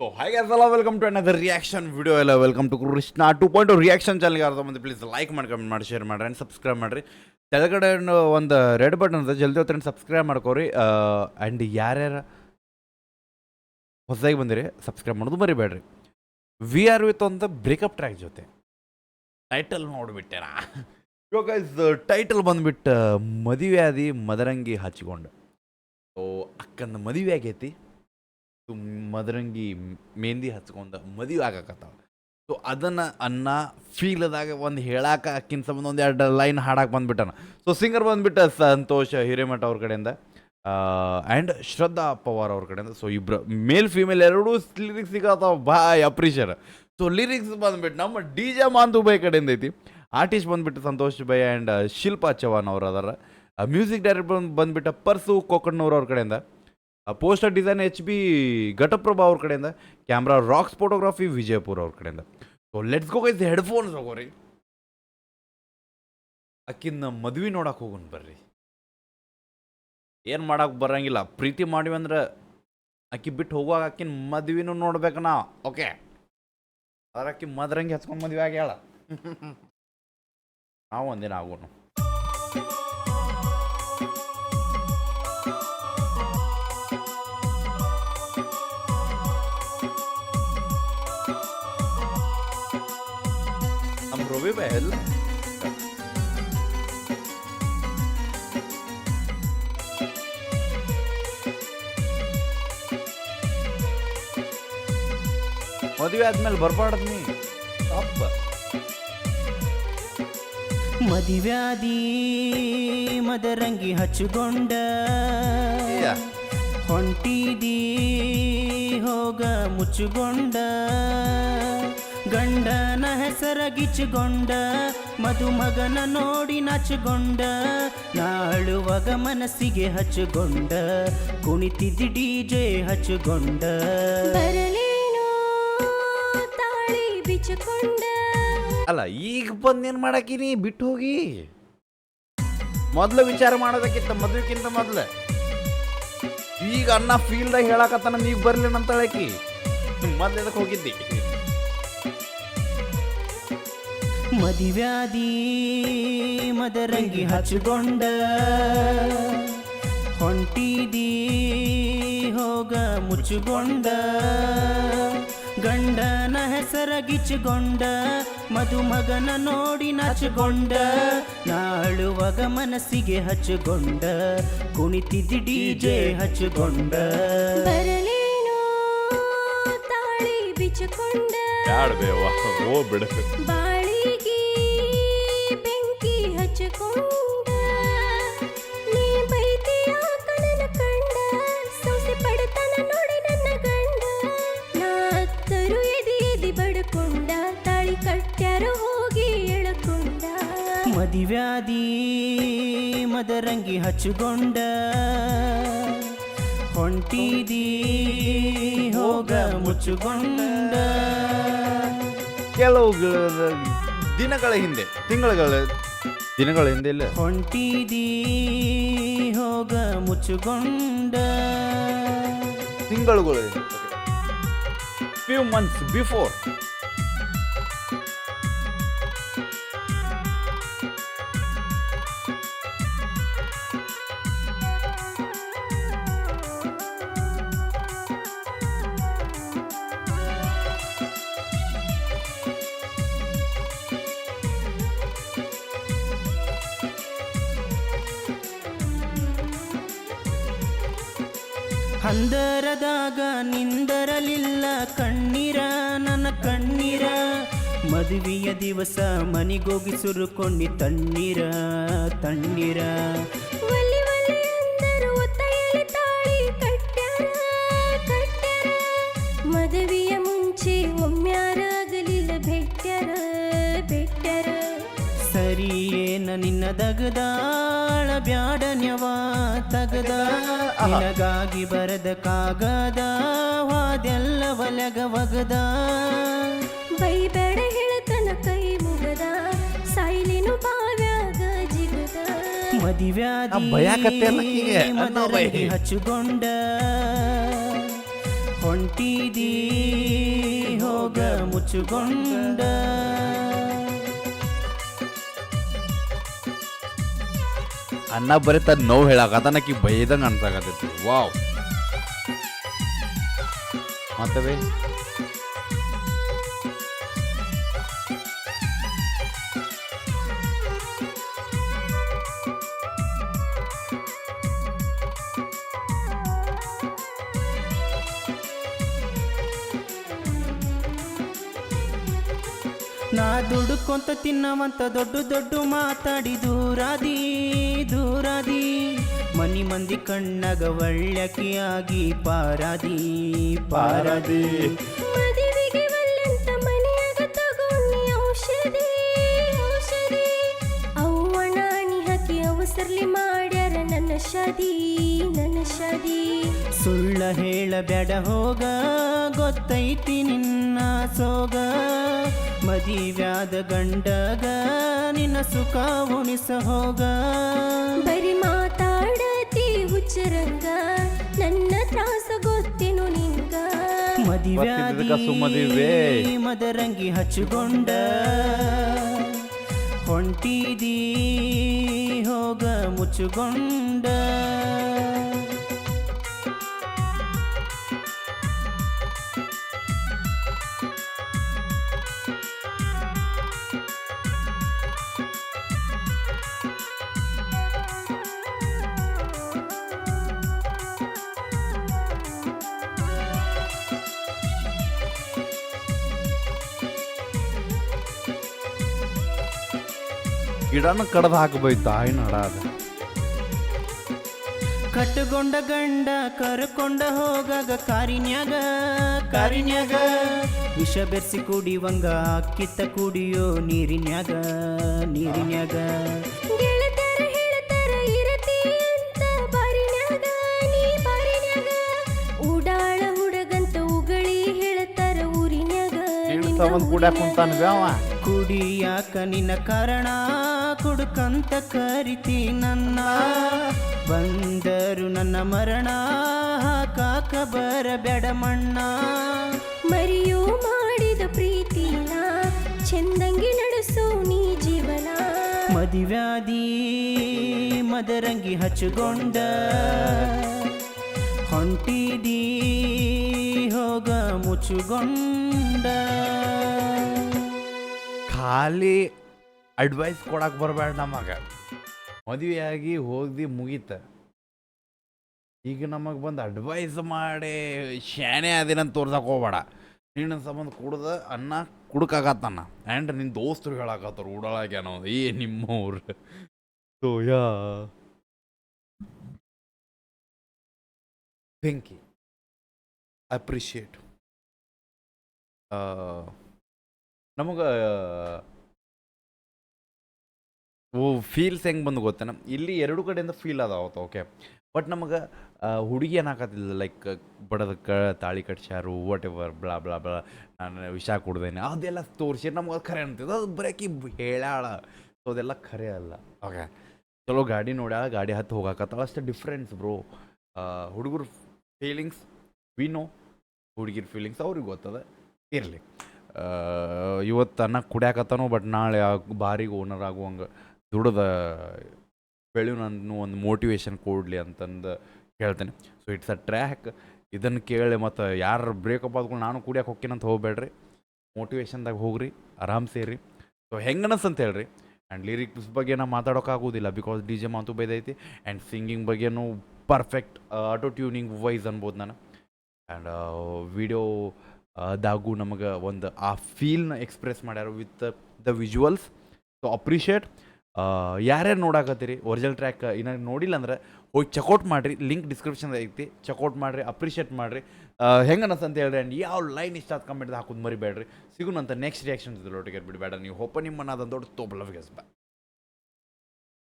So, hi guys, hello, welcome to another reaction video. Hello, welcome to Krishna 2.0 reaction channel. ಯಾರು ಬಂದು please like ಮಾಡಿ comment ಮಾಡಿ share ಮಾಡಿರಿ and subscribe ಮಾಡಿರಿ. ಕೆಳಗಡೆ ಒಂದು ರೆಡ್ ಬಟನ್ ಇದೆ, ಜಲ್ದಿ ಹೊತ್ತು ಸಬ್ಸ್ಕ್ರೈಬ್ ಮಾಡ್ಕೋರಿ. ಆ್ಯಂಡ್ ಯಾರ್ಯಾರು ಹೊಸದಾಗಿ ಬಂದಿರಿ ಸಬ್ಸ್ಕ್ರೈಬ್ ಮಾಡೋದು ಮರಿಬೇಡ್ರಿ. ವಿ ಆರ್ ವಿತ್ ಒಂದು ಬ್ರೇಕಪ್ ಟ್ರ್ಯಾಕ್ ಜೊತೆ ಟೈಟಲ್ ನೋಡಿಬಿಟ್ಟೆನ. ಇವಾಗ ಗೈಸ್ ಟೈಟಲ್ ಬಂದ್ಬಿಟ್ಟು ಮದುವೆ ಆದಿ ಮದರಂಗಿ ಹಚ್ಕೊಂಡು. ಸೊ ಅಕ್ಕಂದು ಮದುವೆ ಆಗೈತಿ, ಮದರಂಗಿ ಮೆಹಂದಿ ಹಚ್ಕೊಂಡು ಮದುವೆ ಆಗಕತ್ತಾವ. ಸೊ ಅದನ್ನು ಫೀಲ್ದಾಗ ಒಂದು ಹೇಳಾಕ ಅಕ್ಕಿನ ಸಂಬಂಧ ಒಂದು ಎರಡು ಲೈನ್ ಹಾಡಕ್ಕೆ ಬಂದ್ಬಿಟ್ಟಾನ. ಸೊ ಸಿಂಗರ್ ಬಂದ್ಬಿಟ್ಟು ಸಂತೋಷ್ ಹಿರೇಮಠ ಅವ್ರ ಕಡೆಯಿಂದ ಆ್ಯಂಡ್ ಶ್ರದ್ಧಾ ಪವಾರ್ ಅವ್ರ ಕಡೆಯಿಂದ. ಸೊ ಇಬ್ಬರು ಮೇಲ್ ಫೀಮೇಲ್ ಎರಡೂ ಲಿರಿಕ್ಸ್ ಸಿಗತ್ತಾವ, ಬಾಯ್ ಅಪ್ರಿಷಿಯೇಟ್. ಸೊ ಲಿರಿಕ್ಸ್ ಬಂದ್ಬಿಟ್ಟು ನಮ್ಮ ಡಿ ಜೆ ಮಾಂತು ಬೈ ಕಡೆಯಿಂದ ಐತಿ. ಆರ್ಟಿಸ್ಟ್ ಬಂದ್ಬಿಟ್ಟು ಸಂತೋಷ್ ಬೈ ಆ್ಯಂಡ್ ಶಿಲ್ಪಾ ಚವಾನ್ ಅವ್ರು ಅದಾರ. ಮ್ಯೂಸಿಕ್ ಡೈರೆಕ್ಟರ್ ಬಂದ್ಬಿಟ್ಟು ಪರ್ಸು ಕೋಕಣ್ಣವ್ರ ಅವ್ರ ಕಡೆಯಿಂದ. ಪೋಸ್ಟರ್ ಡಿಸೈನ್ HB ಘಟಪ್ರಭಾ ಅವ್ರ ಕಡೆಯಿಂದ. ಕ್ಯಾಮ್ರಾ ರಾಕ್ಸ್ ಫೋಟೋಗ್ರಫಿ ವಿಜಯಪುರ ಅವ್ರ ಕಡೆಯಿಂದ. So let's go guys, headphones ಹೋಗೋರಿ, ಅಕ್ಕಿನ ಮದ್ವೆ ನೋಡಕ್ಕೆ ಹೋಗೋಣ ಬರ್ರಿ. ಏನು ಮಾಡಕ್ಕೆ ಬರಂಗಿಲ್ಲ, ಪ್ರೀತಿ ಮಾಡಿವಿ ಅಂದ್ರೆ ಅಕ್ಕಿ ಬಿಟ್ಟು ಹೋಗುವಾಗ ಅಕ್ಕಿನ ಮದ್ವೆನೂ ನೋಡ್ಬೇಕು ನಾ. ಓಕೆ, ಅದ್ರ ಅಕ್ಕಿ ಮದ್ರಂಗಿ ಹಚ್ಕೊಂಡು ಮದ್ವೆ ಆಗ್ಯಾಳ. ನಾವು ಒಂದಿನ ಆಗೋಣ. हम रोबे बहल ಮದುವೆ ಆದ್ಮೇಲೆ ಬರ್ಬಾರ್ದು ನೀ ತಪ್ಪ. ಮದುವ್ಯಾದಿ ಮದರಂಗಿ ಹಚ್ಚಿಕೊಂಡ ಹೊಂಟಿದಿ ಹೋಗ ಮುಚ್ಚುಗೊಂಡ, ಗಂಡನ ಹೆಸರ ಗಿಚ್ಚುಗೊಂಡ, ಮದುಮಗನ ನೋಡಿ ನಾಚುಗೊಂಡ, ನಾಳುವಾಗ ಮನಸ್ಸಿಗೆ ಹಚ್ಚುಗೊಂಡ, ಕುಣಿತಿದ್ದಿ DJ ಹಚ್ಚುಗೊಂಡ, ಬರಲೇನೋ ತಾಳಿ ಬಿಚ್ಚುಕೊಂಡ. ಅಲ್ಲ, ಈಗ ಬಂದೇನು ಮಾಡಾಕಿನಿ, ಬಿಟ್ಟು ಹೋಗಿ. ಮೊದಲು ವಿಚಾರ ಮಾಡೋದಕ್ಕಿಂತ ಮದುವೆಕ್ಕಿಂತ ಮೊದಲು ಈಗ ಅನ್ನ ಫೀಲ್ದಾಗ ಹೇಳಕತ್ತಾನ, ನೀಗ ಬರ್ಲೇನಂತ ಹೇಳಕಿ ಮೊದ್ಲು ಎದಕ್ಕೆ ಹೋಗಿದ್ದಿ. ಮದುವ್ಯಾದಿ ಮದರಂಗಿ ಹಚ್ಚಿಕೊಂಡ ಹೊಂಟಿದಿ ಹೋಗ ಮುಚ್ಚುಗೊಂಡ, ಗಂಡನ ಹೆಸರ ಗಿಚ್ಚುಗೊಂಡ, ಮದುಮಗನ ನೋಡಿ ನಾಚುಗೊಂಡ, ನಾಳುವಾಗ ಮನಸ್ಸಿಗೆ ಹಚ್ಚುಗೊಂಡ, ಕುಣಿತಿದ್ದಿ DJ ಹಚ್ಚುಗೊಂಡ, ಬರಲೇನೋ ತಾಳಿ ಬಿಚ್ಚುಕೊಂಡ. ಬಾಳಿಗೆ ಬೆಂಕಿ ಹಚ್ಚಿಕೊಂಡ, ನೀ ಬೈತಿಯ ಕಣನ ಕಂಡ, ಸೊಸೆ ಪಡತನ ನೋಡಿ ನನ್ನ ಗಂಡ, ನಾತ್ತರು ಎದಿ ಎದಿ ಬಡ್ಕೊಂಡ, ತಾಳಿ ಕಟ್ಟ್ಯಾರ ಹೋಗಿ ಎಳಕೊಂಡ. ಮದುವ್ಯಾದಿ ಮದರಂಗಿ ಹಚ್ಚುಗೊಂಡ ಹೊಂಟಿದಿ ಹೋಗ ಮುಚ್ಚುಗೊಂಡ. ಕೆಲವು ದಿನಗಳ ಹಿಂದೆ ದಿನಗಳ ಹಿಂದೆ ಇಲ್ಲ, ಹೊಂಟಿದಿ ಹೋಗ ಮುಚ್ಚುಗೊಂಡ, ತಿಂಗಳುಗಳು, ಫ್ಯೂ ಮಂತ್ಸ್ ಬಿಫೋರ್. ಹಂದರದಾಗ ನಿಂದರಲಿಲ್ಲ ಕಣ್ಣೀರ ನನ್ನ ಕಣ್ಣೀರ, ಮದುವೆಯ ದಿವಸ ಮನಿಗೋಗಿ ಸುರುಕೊಂಡಿ ತಣ್ಣೀರ ತಣ್ಣೀರ, ಒಲ್ಲಿ ಒಲ್ಲಿ ಅಂದರು ಒತ್ತಾಯಲಿ ತಾಳಿ ಕಟ್ಟ್ಯಾರ ಕಟ್ಟ್ಯಾರ, ಮದುವೆಯ ಮುಂಚೆ ಒಮ್ಮ್ಯಾರಾಗಲಿಲ್ಲ ಬೆಟ್ಟ್ಯಾರ ಬೆಟ್ಟ್ಯಾರ. ಸರಿಯೇನ ನಿನ್ನ ದಗದಾಳ ಬ್ಯಾಡನ್ಯವ ತಗದ, ನಿನಗಾಗಿ ಬರದ ಕಾಗದ ವಾದೆಲ್ಲ ಒಲಗ ಒಗದ, ಬೈಬೇಡ ಹೇಳತನ ಕೈ ಮುಗದ, ಸಾಯ್ಲಿನು ಬಾವ್ಯಾಗ ಜಿಗದ. ಮದುವ್ಯಾದಿ ಭಯಕತ್ತೆ ಅಲ್ಲ ಹೀಗೆ, ಮದರಂಗಿ ಹಚ್ಚುಗೊಂಡ ಹೊಂಟಿದಿ ಹೋಗ ಮುಚ್ಚುಗೊಂಡ. ಅನ್ನ ಬರೀ ತನ್ನ ನೋವು ಹೇಳಾಕತ್ತಾನಕಿ ಬೈದಂಗೆ ಅನ್ಸಾಕತ್ತೈತಿ. ವಾವ್. ಮತ್ತೆ ನಾ ದುಡುಕೊಂತ ತಿನ್ನವಂತ ದೊಡ್ಡ ದೊಡ್ಡ ಮಾತಾಡಿ ದೂರಾದಿ ದೂರಾದಿ, ಮನಿ ಮಂದಿ ಕಣ್ಣಗ ಒಳ್ಳೆಕಿಯಾಗಿ ಪಾರಾದಿ ಪಾರಾದಿ. ಮದುವೆಗೆ ಒಲ್ಲಂತ ಮನೆಯಾಗ ತಗೊಂಡಿ ಔಷಧಿ ಔಷಧಿ, ಅವ್ವಣಾಣಿ ಹಾಕಿ ಅವಸರ್ಲಿ ಮಾಡ್ಯಾರ ನನ್ನ ಶಾದಿ ನನ್ನ ಶಾದಿ. ಸುಳ್ಳ ಹೇಳಬೇಡ ಹೋಗ, ಗೊತ್ತೈತಿ ನಿನ್ನ ಸೋಗ, ಮದಿವ್ಯಾದ ಗಂಡಗ ನಿನ್ನ ಸುಖ ಉಣಿಸ ಹೋಗ. ಬರಿ ಮಾತಾಡತಿ ಹುಚ್ಚರಂಗ, ನನ್ನ ತ್ರಾಸ ಗೊತ್ತೇನು ನಿಂಗ. ಮದಿವ್ಯಾದಿ ಮದರಂಗಿ ಹಚ್ಚುಗೊಂಡ, ಹೊಂಟಿದಿ ಹೋಗ ಮುಚ್ಚುಗೊಂಡ. ಗಿಡನ ಕಡ್ದು ಹಾಕಬೇಕು ತಾಯಿನ ಹಡ ಅದ. ಕಟ್ಟುಗೊಂಡ ಗಂಡ ಕರ್ಕೊಂಡ ಹೋಗಾಗ ಕಾರಿನ್ಯಾಗ ಕಾರಿನ್ಯಾಗ, ವಿಷ ಬೆರ್ಸಿ ಕುಡಿವಂಗ ಕಿತ್ತ ಕುಡಿಯೋ ನೀರಿನ್ಯಾಗ ನೀರಿನ್ಯಾಗ. ಗೆಳತರ ಹೇಳ್ತಾರ ಇರತಿ ಅಂತ ಬಾರಿನ್ಯಾಗ ನೀ ಬಾರಿನ್ಯಾಗ, ಉಡಾಳ ಹುಡುಗಂತ ಉಗಳಿ ಹೇಳ್ತಾರ ಊರಿನ್ಯಾಗ ಕುಡ್ಯಾಕ ಕುಂತಾನ ಬ್ಯಾವ. ಕುಡಿಯಾಕ ನಿನ್ನ ಕಾರಣ ಕುಡುಕಂತ ಕರಿತಿ ನನ್ನ, ಬಂದರು ನನ್ನ ಮರಣ ಕಾಕ ಬರಬೇಡ ಮಣ್ಣ. ಮರಿಯು ಮಾಡಿದ ಪ್ರೀತಿನ ಚಂದಂಗಿ ನಡೆಸೋ ನೀ ಜೀವನ. ಮದಿವ್ಯಾದಿ ಮದರಂಗಿ ಹಚ್ಚುಗೊಂಡ, ಹೊಂಟಿದಿ ಹೋಗ ಮುಚ್ಚುಗೊಂಡ. ಖಾಲಿ ಅಡ್ವೈಸ್ ಕೊಡಕ್ಕೆ ಬರಬೇಡ ನಮಗೆ. ಮದುವೆಯಾಗಿ ಹೋಗಿ ಮುಗೀತ. ಈಗ ನಮಗೆ ಬಂದು ಅಡ್ವೈಸ್ ಮಾಡಿ ಶಾಣೆ ಅದೇನಂತ ತೋರ್ಸಕ್ಕೆ ಹೋಗ್ಬೇಡ. ನಿನ್ನ ಸಂಬಂಧ ಕುಡ್ದ ಅನ್ನ ಕುಡ್ಕಾಗತ್ತಾನ ಆ್ಯಂಡ್ ನಿನ್ನ ದೋಸ್ತರು ಹೇಳಾಕತ್ತಾರ ಉಡಾಳಾಗ್ಯಾನ ನಿಮ್ಮವ್ರು. ಸೊ ಯಾ ಬೆಂಕಿ ಅಪ್ರಿಷಿಯೇಟ್. ನಮಗೆ ಫೀಲ್ಸ್ ಹೆಂಗೆ ಬಂದು ಗೊತ್ತೇನ, ಇಲ್ಲಿ ಎರಡು ಕಡೆಯಿಂದ ಫೀಲ್ ಅದಾವತ್ತ. ಓಕೆ, ಬಟ್ ನಮಗೆ ಹುಡುಗಿ ಏನಾಕತ್ತಿಲ್ಲ, ಲೈಕ್ ಬಡದಕ್ಕೆ ತಾಳಿ ಕಟ್ಸ್ಯಾರು whatever blah blah blah, ನಾನು ವಿಷ ಕುಡ್ದೇನೆ ಅದೆಲ್ಲ ತೋರಿಸಿ ನಮ್ಗೆ ಅದು ಖರೆ ಅಂತಿದ್ದು. ಅದು ಬರೋಕಿ ಹೇಳಾಳ, ಸೊ ಅದೆಲ್ಲ ಖರೆ ಅಲ್ಲ. ಓಕೆ, ಚಲೋ ಗಾಡಿ ನೋಡ್ಯಾಳ, ಗಾಡಿ ಹತ್ತು ಹೋಗಾಕತ್ತಾಳ, ಅಷ್ಟೇ ಡಿಫ್ರೆನ್ಸ್ ಬ್ರೋ. ಹುಡುಗರು ಫೀಲಿಂಗ್ಸ್ ವಿ ನೋ, ಹುಡುಗಿರ ಫೀಲಿಂಗ್ಸ್ ಅವ್ರಿಗೆ ಗೊತ್ತದ. ಇರಲಿ, ಇವತ್ತು ಅನ್ನ ಕುಡ್ಯಾಕತ್ತಾನೋ, ಬಟ್ ನಾಳೆ ಬಾರಿಗೆ ಓನರ್ ಆಗುವಂಗೆ ದುಡ್ದ ಬೆಳೆಯು ನಾನು ಒಂದು ಮೋಟಿವೇಶನ್ ಕೊಡಲಿ ಅಂತಂದು ಹೇಳ್ತೇನೆ. So it's a track. ಇದನ್ನು ಕೇಳಿ ಮತ್ತು ಯಾರು ಬ್ರೇಕಪ್ ಆದ್ಕೊಂಡು ನಾನು ಕುಡಿಯೋಕೆ ಹೋಗ್ತೀನಂತ ಹೋಗ್ಬೇಡ್ರಿ. ಮೋಟಿವೇಶನ್ದಾಗ ಹೋಗ್ರಿ, ಆರಾಮ್ ಸೇರಿ. ಸೊ ಹೆಂಗನಸ್ ಅಂತ ಹೇಳ್ರಿ. ಆ್ಯಂಡ್ ಲಿರಿಕ್ಸ್ ಬಗ್ಗೆ ನಾವು ಮಾತಾಡೋಕ್ಕಾಗೋದಿಲ್ಲ, ಬಿಕಾಸ್ ಡಿ ಜೆ ಮಾತು ಬೈದೈತಿ. ಆ್ಯಂಡ್ ಸಿಂಗಿಂಗ್ ಬಗ್ಗೆನೂ ಪರ್ಫೆಕ್ಟ್ ಆಟೋ ಟ್ಯೂನಿಂಗ್ ವೈಸ್ ಅನ್ಬೋದು ನಾನು. ಆ್ಯಂಡ್ ವಿಡಿಯೋ ದಾಗೂ ನಮಗೆ ಒಂದು ಆ ಫೀಲ್ನ ಎಕ್ಸ್ಪ್ರೆಸ್ ಮಾಡ್ಯಾರ with the visuals. So appreciate. ಯಾರ್ಯಾರು ನೋಡಾಕತ್ತೀರಿ ಒರಿಜಿನಲ್ ಟ್ರ್ಯಾಕ್ ಇನ್ನು ನೋಡಿಲ್ಲ ಅಂದ್ರೆ ಹೋಗಿ ಚೆಕ್ಔಟ್ ಮಾಡಿರಿ, ಲಿಂಕ್ ಡಿಸ್ಕ್ರಿಪ್ಷನ್ ಐತಿ, ಚೆಕ್ಔಟ್ ಮಾಡಿರಿ, ಅಪ್ರಿಷಿಯೇಟ್ ಮಾಡಿರಿ. ಹೆಂಗೆ ಅನ್ನಿಸ್ತು ಅಂತ ಹೇಳ್ರಿ. ಆ್ಯಂಡ್ ಯಾವ ಲೈನ್ ಇಷ್ಟ ಆದ ಕಮೆಂಟ್ ಹಾಕೋದು ಮರಿಬೇಡ್ರಿ. ಸಿಗುನಂತ ನೆಕ್ಸ್ಟ್ ರಿಯಾಕ್ಷನ್ಸ್ ಒಟ್ಟಿಗೆ ಬಿಡಬೇಡ ನೀವು. ಹೋಪ ನಿಮ್ಮನ್ನ ಅದೊಂದು ದೊಡ್ಡ ತೋಬ್ ಲವ್ ಗೆಸ್ ಬಾ.